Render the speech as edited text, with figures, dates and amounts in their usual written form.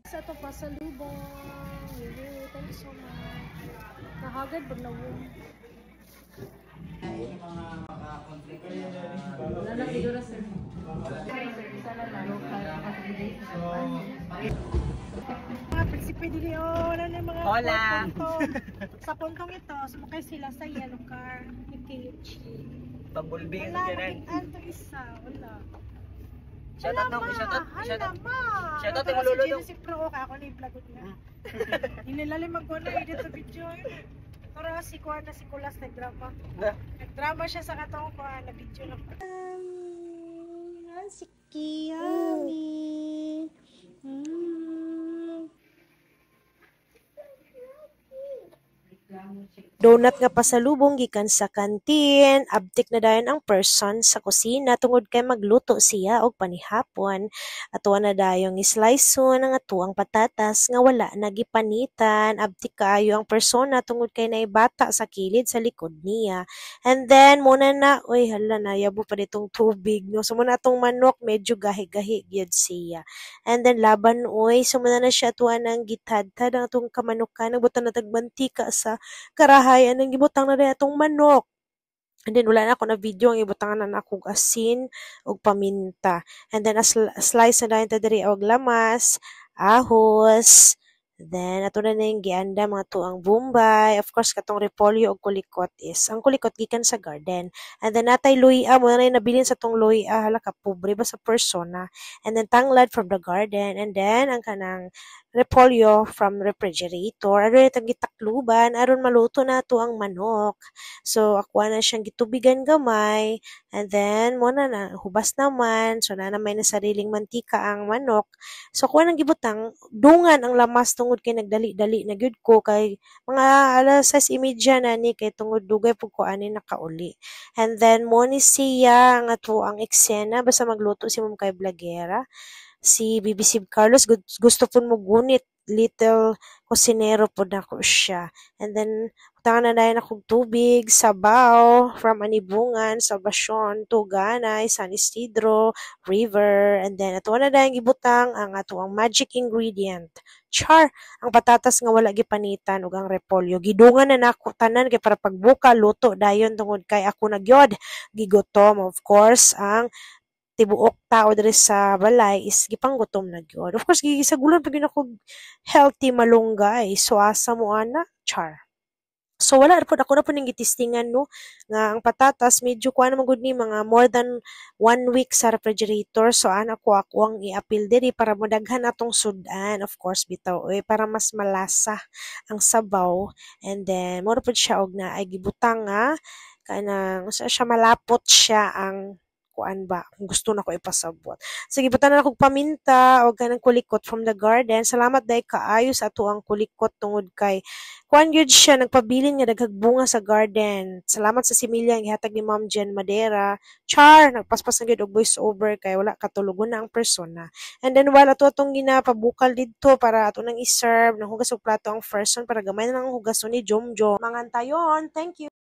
Sa ito pa sa lubong. Thank you so much. Nahagad ba na mo? Mga prinsipe dili wala na mga Hola. Sa puntong ito, sumakay sila sa yellow car ni PH. Pambulbing Wala, ganun. nakita isa, wala. Shoutout nung, shoutout Pero yung lolo si nung. Jesse Pro, ako na i-vlogot niya. Inilalim magkuna, edit sa video. Pero si Kuan na si Kulas nagdrama. Nagdrama siya sa katong Kuan, na video na pa. Si Kiyami. Donut nga pasalubong gikan sa kantin, abtik na dayon ang person sa kusina tungod kay magluto siya og panihapon. Atuwa na dayong isliceon ang atuang patatas nga wala nagipanitan, abtik kaayo ang persona tungod kay naibata sa kilid sa likod niya. And then muna na, oy hala na yabo pa ditong tubig no. Sumuna atong manok medyo gahi-gahi gyud siya. And then laban oy, sumuna na siya atuan ang gitadtad ang atong kamanukan, nagbutan na tagmantika sa karahay anang gibutang na rin atong manok. And then wala na ako na video ang ibutangan na akong asin ug paminta. And then slice na dayon ta diri og lamas, ahos, then ato na yung gianda mga tuang bombay, of course katong repolyo ug kulikot is ang kulikot gikan sa garden. And then natay luya mo na nabilin sa tong luya, hala ka pobre ba sa persona. And then tanglad from the garden, and then ang kanang repolyo from refrigerator. Aron itong gitakluban aron maluto na to ang manok. So ako na siyang gitubigan gamay, and then mo na hubas naman, so na may sariling mantika ang manok. So ako nang gibutang dungan ang lamas tungod kay nagdali-dali na gyud ko kay mga alas 6:30 na ni kay tungod dugay pug ko ani nakauli. And then mo ni siya nga to ang eksena basta magluto si mom kay Blagera. Si BBC Carlos gusto po mo gunit little kusinero po na ko siya. And then, utangan na dahil akong tubig, sabaw, from Anibungan, Salvacion, Tuganay, San Isidro, River, and then, ato na dahil gibutang ang ato ang magic ingredient. Char, ang patatas nga wala gipanitan ug ang repolyo. Gidungan na nako tanan kay para pagbuka luto dayon tungod kay ako nagyod gigutom, of course ang tibuok tao diri sa balay is gipanggutom na gyud. Of course gigisagulan pag ako healthy malunggay. So asa mo ana? Char. So wala po ako na po ning gitistingan no nga ang patatas medyo kuan naman gud ni mga more than 1 week sa refrigerator. So ana ko ang i-apil diri para modaghan atong sudan, of course bitaw para mas malasa ang sabaw. And then mo pod siya og na ay gibutang nga kanang siya malapot siya ang kuan ba kung gusto na ko ipasabot. Sige, butan na akong paminta o kanang kulikot from the garden. Salamat dahil kaayo sa ato ang kulikot tungod kay kuan gyud siya nagpabilin nga daghag bunga sa garden. Salamat sa similya ang gihatag ni Ma'am Jen Madera. Char, nagpaspas na gyud og voice over kay wala katulugon na ang persona. And then while ato atong ginapabukal didto para ato nang i-serve nang hugas og plato ang person para gamay na lang ang hugason ni Jomjom. Mangantayon. Thank you.